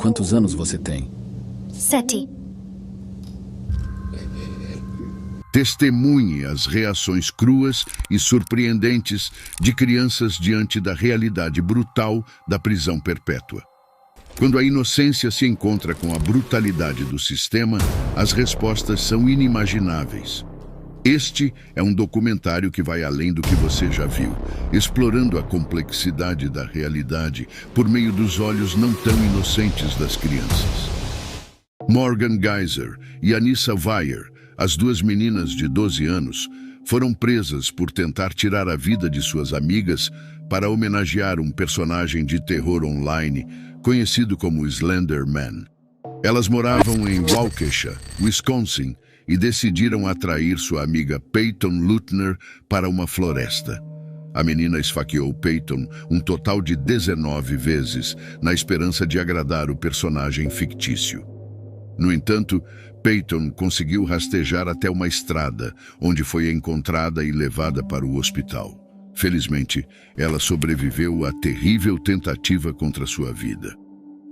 quantos anos você tem? 7. Testemunhe as reações cruas e surpreendentes de crianças diante da realidade brutal da prisão perpétua. Quando a inocência se encontra com a brutalidade do sistema, as respostas são inimagináveis. Este é um documentário que vai além do que você já viu, explorando a complexidade da realidade por meio dos olhos não tão inocentes das crianças. Morgan Geyser e Anissa Weier, as duas meninas de 12 anos, foram presas por tentar tirar a vida de suas amigas para homenagear um personagem de terror online conhecido como Slender Man. Elas moravam em Waukesha, Wisconsin, e decidiram atrair sua amiga Peyton Lutner para uma floresta. A menina esfaqueou Peyton um total de 19 vezes, na esperança de agradar o personagem fictício. No entanto, Peyton conseguiu rastejar até uma estrada, onde foi encontrada e levada para o hospital. Felizmente, ela sobreviveu à terrível tentativa contra sua vida.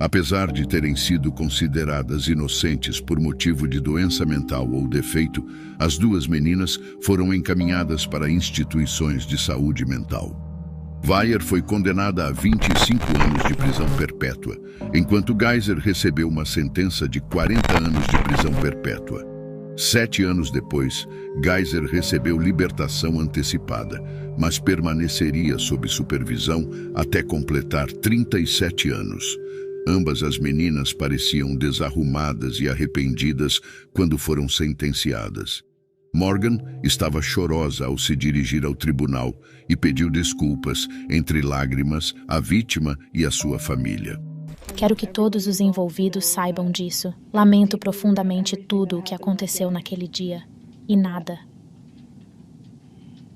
Apesar de terem sido consideradas inocentes por motivo de doença mental ou defeito, as duas meninas foram encaminhadas para instituições de saúde mental. Weier foi condenada a 25 anos de prisão perpétua, enquanto Geyser recebeu uma sentença de 40 anos de prisão perpétua. 7 anos depois, Geyser recebeu libertação antecipada, mas permaneceria sob supervisão até completar 37 anos. Ambas as meninas pareciam desarrumadas e arrependidas quando foram sentenciadas. Morgan estava chorosa ao se dirigir ao tribunal e pediu desculpas, entre lágrimas, à vítima e à sua família. Quero que todos os envolvidos saibam disso. Lamento profundamente tudo o que aconteceu naquele dia. E nada.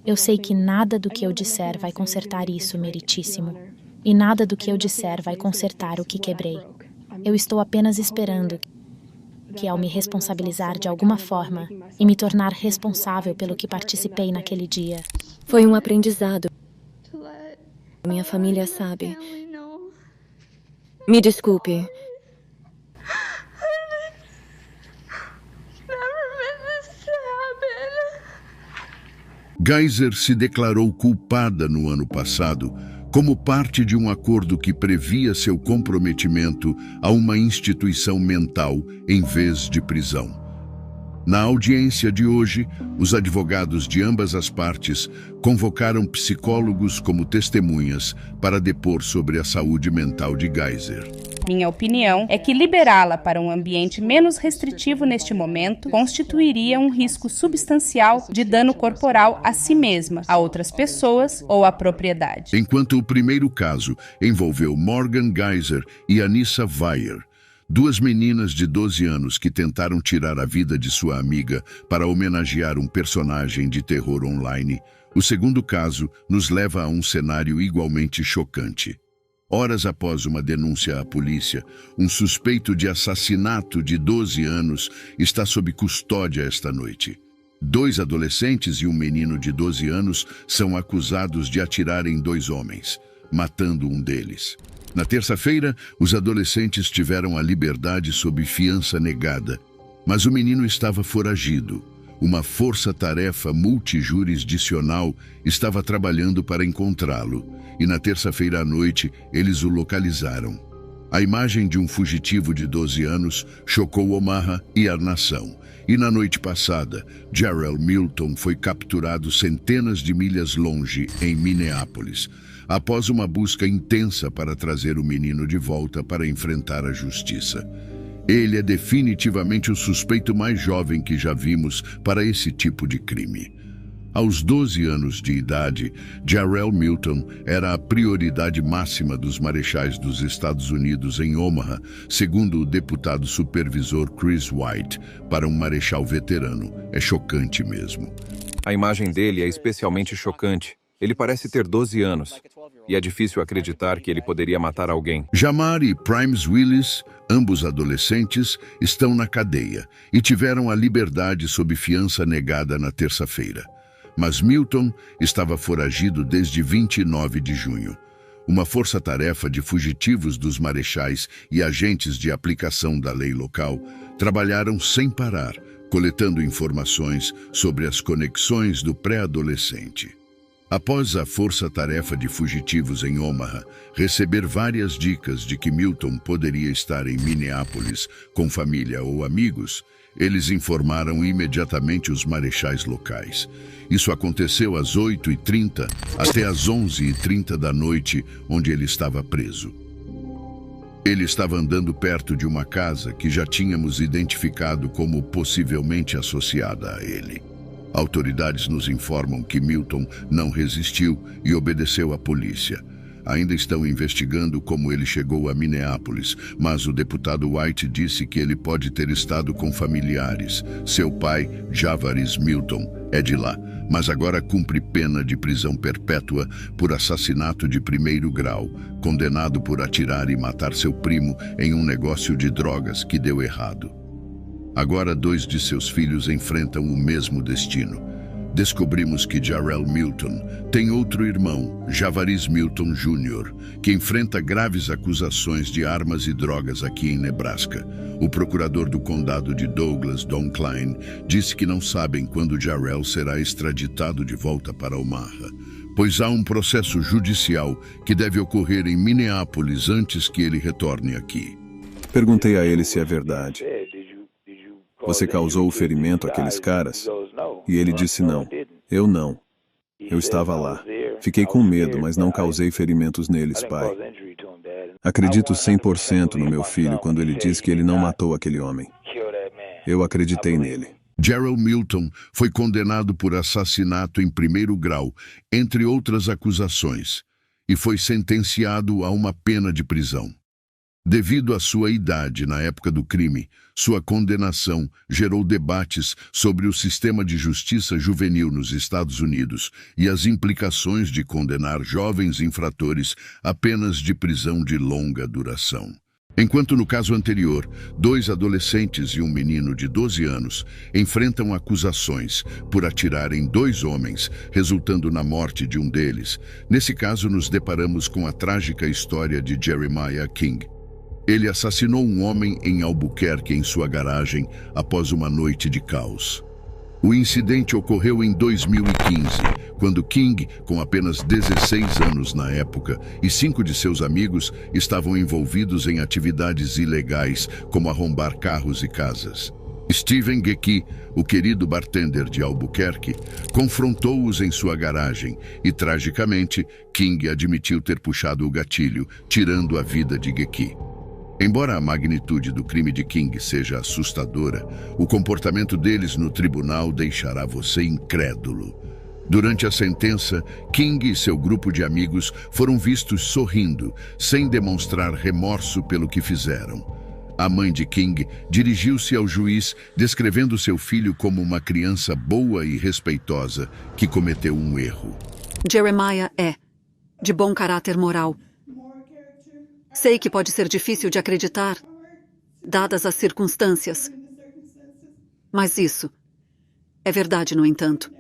Eu sei que nada do que eu disser vai consertar isso, meritíssimo. E nada do que eu disser vai consertar o que quebrei. Eu estou apenas esperando que, ao me responsabilizar de alguma forma e me tornar responsável pelo que participei naquele dia. Foi um aprendizado. Minha família sabe. Me desculpe. Geyser se declarou culpada no ano passado como parte de um acordo que previa seu comprometimento a uma instituição mental em vez de prisão. Na audiência de hoje, os advogados de ambas as partes convocaram psicólogos como testemunhas para depor sobre a saúde mental de Geyser. Minha opinião é que liberá-la para um ambiente menos restritivo neste momento constituiria um risco substancial de dano corporal a si mesma, a outras pessoas ou à propriedade. Enquanto o primeiro caso envolveu Morgan Geyser e Anissa Weier, duas meninas de 12 anos que tentaram tirar a vida de sua amiga para homenagear um personagem de terror online, o segundo caso nos leva a um cenário igualmente chocante. Horas após uma denúncia à polícia, um suspeito de assassinato de 12 anos está sob custódia esta noite. 2 adolescentes e um menino de 12 anos são acusados de atirar em 2 homens, matando um deles. Na terça-feira, os adolescentes tiveram a liberdade sob fiança negada, mas o menino estava foragido. Uma força-tarefa multijurisdicional estava trabalhando para encontrá-lo, e na terça-feira à noite eles o localizaram. A imagem de um fugitivo de 12 anos chocou Omaha e a nação. E na noite passada, Jarrell Milton foi capturado centenas de milhas longe, em Minneapolis, após uma busca intensa para trazer o menino de volta para enfrentar a justiça. Ele é definitivamente o suspeito mais jovem que já vimos para esse tipo de crime. Aos 12 anos de idade, Jarrell Milton era a prioridade máxima dos marechais dos Estados Unidos em Omaha, segundo o deputado supervisor Chris White, para um marechal veterano. É chocante mesmo. A imagem dele é especialmente chocante. Ele parece ter 12 anos, e é difícil acreditar que ele poderia matar alguém. Jamar e Primes Willis, ambos adolescentes, estão na cadeia e tiveram a liberdade sob fiança negada na terça-feira. Mas Milton estava foragido desde 29 de junho. uma força-tarefa de fugitivos dos marechais e agentes de aplicação da lei local trabalharam sem parar, coletando informações sobre as conexões do pré-adolescente. Após a força-tarefa de fugitivos em Omaha receber várias dicas de que Milton poderia estar em Minneapolis com família ou amigos, eles informaram imediatamente os marechais locais. Isso aconteceu às 8h30 até às 11h30 da noite, onde ele estava preso. Ele estava andando perto de uma casa que já tínhamos identificado como possivelmente associada a ele. Autoridades nos informam que Milton não resistiu e obedeceu à polícia. Ainda estão investigando como ele chegou a Minneapolis, mas o deputado White disse que ele pode ter estado com familiares. Seu pai, Javaris Milton, é de lá, mas agora cumpre pena de prisão perpétua por assassinato de 1º grau, condenado por atirar e matar seu primo em um negócio de drogas que deu errado. Agora 2 de seus filhos enfrentam o mesmo destino. Descobrimos que Jarrell Milton tem outro irmão, Javaris Milton Jr., que enfrenta graves acusações de armas e drogas aqui em Nebraska. O procurador do condado de Douglas, Don Klein, disse que não sabem quando Jarrell será extraditado de volta para Omaha, pois há um processo judicial que deve ocorrer em Minneapolis antes que ele retorne aqui. Perguntei a ele se é verdade. Você causou o ferimento àqueles caras? E ele disse não. Eu não. Eu estava lá. Fiquei com medo, mas não causei ferimentos neles, pai. Acredito 100% no meu filho quando ele diz que ele não matou aquele homem. Eu acreditei nele. Jarrell Milton foi condenado por assassinato em 1º grau, entre outras acusações, e foi sentenciado a uma pena de prisão. Devido à sua idade na época do crime, sua condenação gerou debates sobre o sistema de justiça juvenil nos Estados Unidos e as implicações de condenar jovens infratores a penas de prisão de longa duração. Enquanto no caso anterior, 2 adolescentes e um menino de 12 anos enfrentam acusações por atirar em 2 homens, resultando na morte de um deles. Nesse caso, nos deparamos com a trágica história de Jeremiah King. Ele assassinou um homem em Albuquerque em sua garagem após uma noite de caos. O incidente ocorreu em 2015, quando King, com apenas 16 anos na época, e 5 de seus amigos estavam envolvidos em atividades ilegais, como arrombar carros e casas. Steven Gecky, o querido bartender de Albuquerque, confrontou-os em sua garagem e, tragicamente, King admitiu ter puxado o gatilho, tirando a vida de Gecky. Embora a magnitude do crime de King seja assustadora, o comportamento deles no tribunal deixará você incrédulo. Durante a sentença, King e seu grupo de amigos foram vistos sorrindo, sem demonstrar remorso pelo que fizeram. A mãe de King dirigiu-se ao juiz, descrevendo seu filho como uma criança boa e respeitosa que cometeu um erro. Jeremiah é de bom caráter moral. Sei que pode ser difícil de acreditar, dadas as circunstâncias. Mas isso é verdade, no entanto.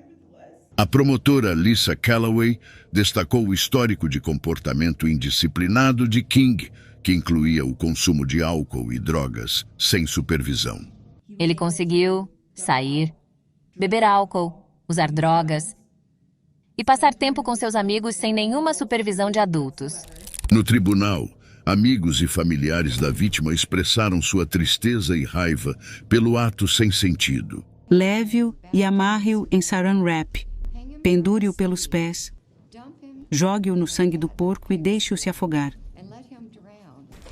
A promotora Lisa Calloway destacou o histórico de comportamento indisciplinado de King, que incluía o consumo de álcool e drogas sem supervisão. Ele conseguiu sair, beber álcool, usar drogas e passar tempo com seus amigos sem nenhuma supervisão de adultos. No tribunal, amigos e familiares da vítima expressaram sua tristeza e raiva pelo ato sem sentido. Leve-o e amarre-o em saran wrap. Pendure-o pelos pés. Jogue-o no sangue do porco e deixe-o se afogar.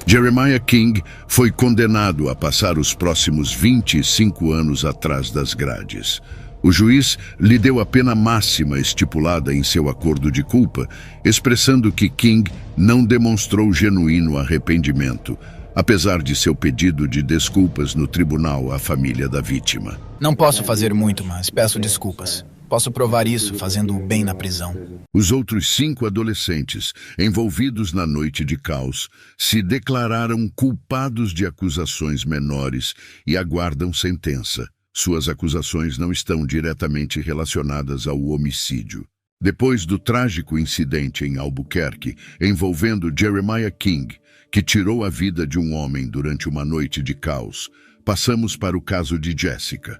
Jeremiah King foi condenado a passar os próximos 25 anos atrás das grades. O juiz lhe deu a pena máxima estipulada em seu acordo de culpa, expressando que King não demonstrou genuíno arrependimento, apesar de seu pedido de desculpas no tribunal à família da vítima. Não posso fazer muito, mas peço desculpas. Posso provar isso fazendo o bem na prisão. Os outros 5 adolescentes envolvidos na noite de caos se declararam culpados de acusações menores e aguardam sentença. Suas acusações não estão diretamente relacionadas ao homicídio. Depois do trágico incidente em Albuquerque, envolvendo Jeremiah King, que tirou a vida de um homem durante uma noite de caos, passamos para o caso de Jessica.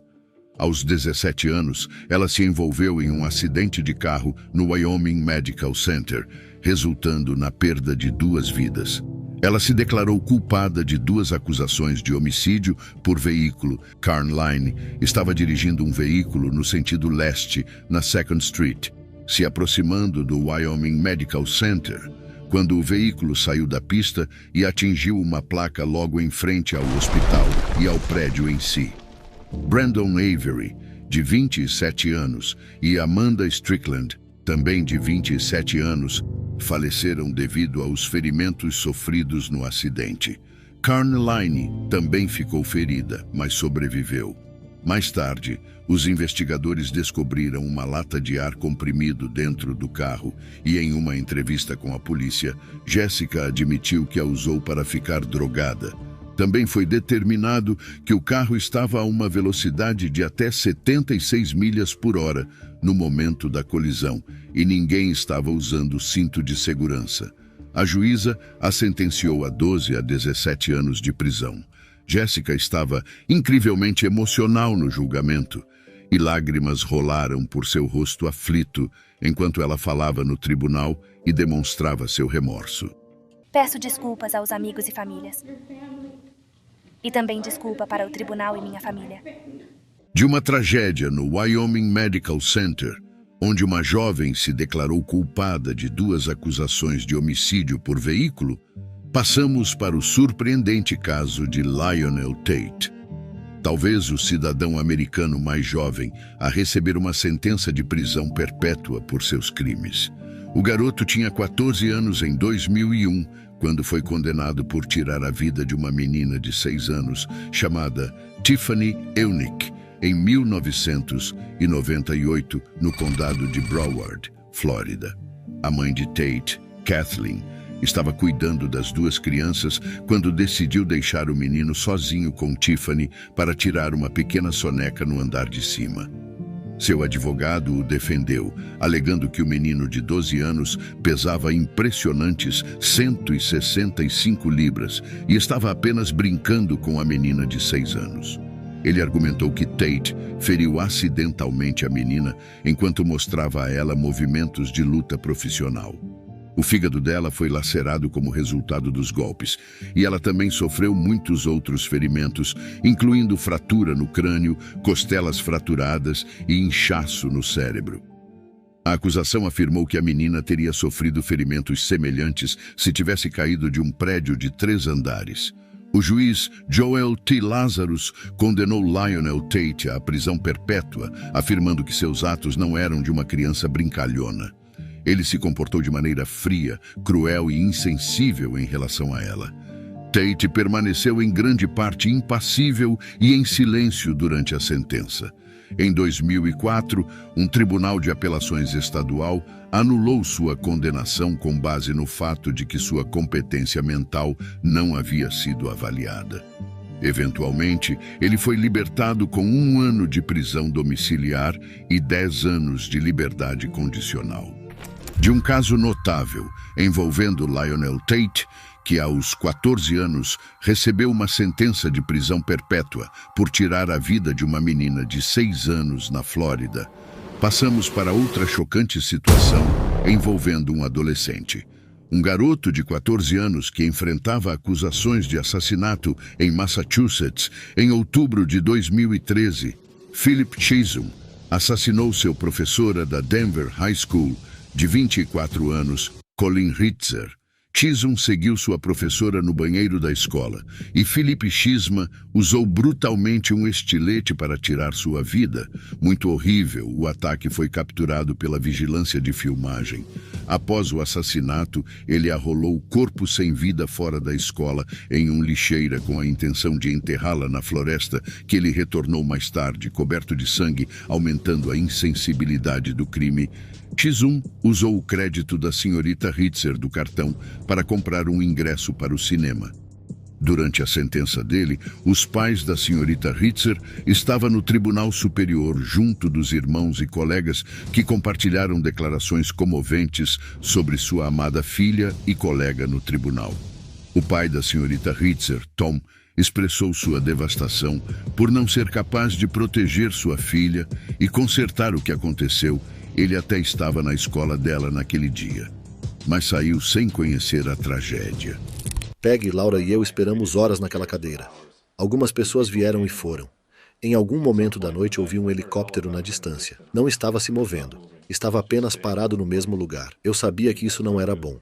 Aos 17 anos, ela se envolveu em um acidente de carro no Wyoming Medical Center, resultando na perda de 2 vidas. Ela se declarou culpada de 2 acusações de homicídio por veículo. Carnline estava dirigindo um veículo no sentido leste, na 2nd Street, se aproximando do Wyoming Medical Center, quando o veículo saiu da pista e atingiu uma placa logo em frente ao hospital e ao prédio em si. Brandon Avery, de 27 anos, e Amanda Strickland, também de 27 anos, faleceram devido aos ferimentos sofridos no acidente. Carnline também ficou ferida, mas sobreviveu. Mais tarde, os investigadores descobriram uma lata de ar comprimido dentro do carro e, em uma entrevista com a polícia, Jessica admitiu que a usou para ficar drogada. Também foi determinado que o carro estava a uma velocidade de até 76 milhas por hora no momento da colisão e ninguém estava usando cinto de segurança. A juíza a sentenciou a 12 a 17 anos de prisão. Jessica estava incrivelmente emocional no julgamento e lágrimas rolaram por seu rosto aflito enquanto ela falava no tribunal e demonstrava seu remorso. Peço desculpas aos amigos e famílias. E também desculpa para o tribunal e minha família. De uma tragédia no Wyoming Medical Center, onde uma jovem se declarou culpada de 2 acusações de homicídio por veículo, passamos para o surpreendente caso de Lionel Tate. Talvez o cidadão americano mais jovem a receber uma sentença de prisão perpétua por seus crimes. O garoto tinha 14 anos em 2001, quando foi condenado por tirar a vida de uma menina de 6 anos, chamada Tiffany Eunick, em 1998, no condado de Broward, Flórida. A mãe de Tate, Kathleen, estava cuidando das 2 crianças quando decidiu deixar o menino sozinho com Tiffany para tirar uma pequena soneca no andar de cima. Seu advogado o defendeu, alegando que o menino de 12 anos pesava impressionantes 165 libras e estava apenas brincando com a menina de 6 anos. Ele argumentou que Tate feriu acidentalmente a menina enquanto mostrava a ela movimentos de luta profissional. O fígado dela foi lacerado como resultado dos golpes, e ela também sofreu muitos outros ferimentos, incluindo fratura no crânio, costelas fraturadas e inchaço no cérebro. A acusação afirmou que a menina teria sofrido ferimentos semelhantes se tivesse caído de um prédio de 3 andares. O juiz Joel T. Lazarus condenou Lionel Tate à prisão perpétua, afirmando que seus atos não eram de uma criança brincalhona. Ele se comportou de maneira fria, cruel e insensível em relação a ela. Tate permaneceu em grande parte impassível e em silêncio durante a sentença. Em 2004, um tribunal de apelações estadual anulou sua condenação com base no fato de que sua competência mental não havia sido avaliada. Eventualmente, ele foi libertado com 1 ano de prisão domiciliar e 10 anos de liberdade condicional. De um caso notável envolvendo Lionel Tate, que aos 14 anos recebeu uma sentença de prisão perpétua por tirar a vida de uma menina de 6 anos na Flórida, passamos para outra chocante situação envolvendo um adolescente. Um garoto de 14 anos que enfrentava acusações de assassinato em Massachusetts em outubro de 2013, Philip Chisholm, assassinou seu professora da Denver High School, de 24 anos, Colleen Ritzer. Chisholm seguiu sua professora no banheiro da escola e Philip Chisholm usou brutalmente um estilete para tirar sua vida. Muito horrível, o ataque foi capturado pela vigilância de filmagem. Após o assassinato, ele arrolou o corpo sem vida fora da escola em uma lixeira com a intenção de enterrá-la na floresta, que ele retornou mais tarde, coberto de sangue, aumentando a insensibilidade do crime. Chisholm usou o crédito da senhorita Ritzer do cartão para comprar um ingresso para o cinema. Durante a sentença dele, os pais da senhorita Ritzer estavam no Tribunal Superior junto dos irmãos e colegas que compartilharam declarações comoventes sobre sua amada filha e colega no tribunal. O pai da senhorita Ritzer, Tom, expressou sua devastação por não ser capaz de proteger sua filha e consertar o que aconteceu. Ele até estava na escola dela naquele dia, mas saiu sem conhecer a tragédia. Peggy, Laura e eu esperamos horas naquela cadeira. Algumas pessoas vieram e foram. Em algum momento da noite ouvi um helicóptero na distância. Não estava se movendo. Estava apenas parado no mesmo lugar. Eu sabia que isso não era bom.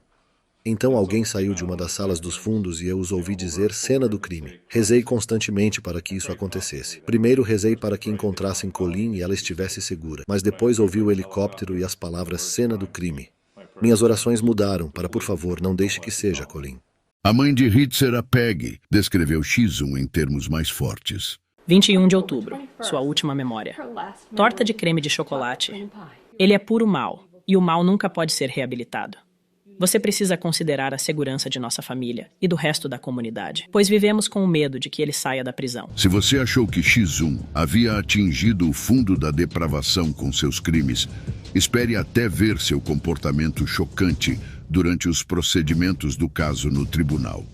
Então alguém saiu de uma das salas dos fundos e eu os ouvi dizer cena do crime. Rezei constantemente para que isso acontecesse. Primeiro rezei para que encontrassem Colleen e ela estivesse segura. Mas depois ouvi o helicóptero e as palavras cena do crime. Minhas orações mudaram para, por favor, não deixe que seja Colleen. A mãe de Ritzer, a Peggy, descreveu X1 em termos mais fortes. 21 de outubro, sua última memória. Torta de creme de chocolate. Ele é puro mal, e o mal nunca pode ser reabilitado. Você precisa considerar a segurança de nossa família e do resto da comunidade, pois vivemos com o medo de que ele saia da prisão. Se você achou que X1 havia atingido o fundo da depravação com seus crimes, espere até ver seu comportamento chocante durante os procedimentos do caso no tribunal.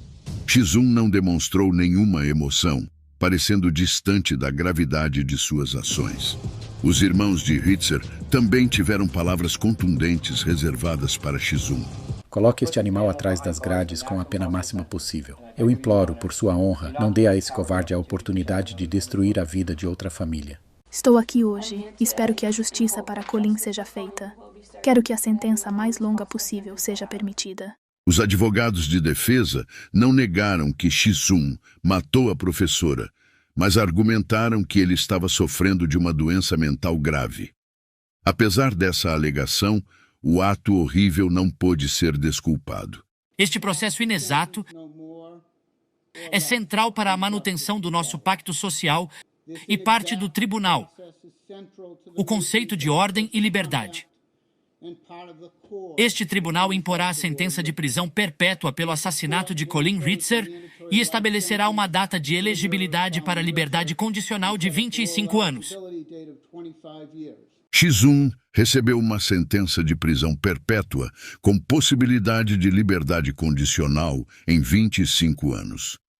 X1 não demonstrou nenhuma emoção, parecendo distante da gravidade de suas ações. Os irmãos de Ritzer também tiveram palavras contundentes reservadas para X1. Coloque este animal atrás das grades com a pena máxima possível. Eu imploro, por sua honra, não dê a esse covarde a oportunidade de destruir a vida de outra família. Estou aqui hoje. Espero que a justiça para Colleen seja feita. Quero que a sentença mais longa possível seja permitida. Os advogados de defesa não negaram que X1 matou a professora, mas argumentaram que ele estava sofrendo de uma doença mental grave. Apesar dessa alegação, o ato horrível não pôde ser desculpado. Este processo inexato é central para a manutenção do nosso pacto social e parte do tribunal, o conceito de ordem e liberdade. Este tribunal imporá a sentença de prisão perpétua pelo assassinato de Colleen Ritzer e estabelecerá uma data de elegibilidade para liberdade condicional de 25 anos. X1 recebeu uma sentença de prisão perpétua com possibilidade de liberdade condicional em 25 anos.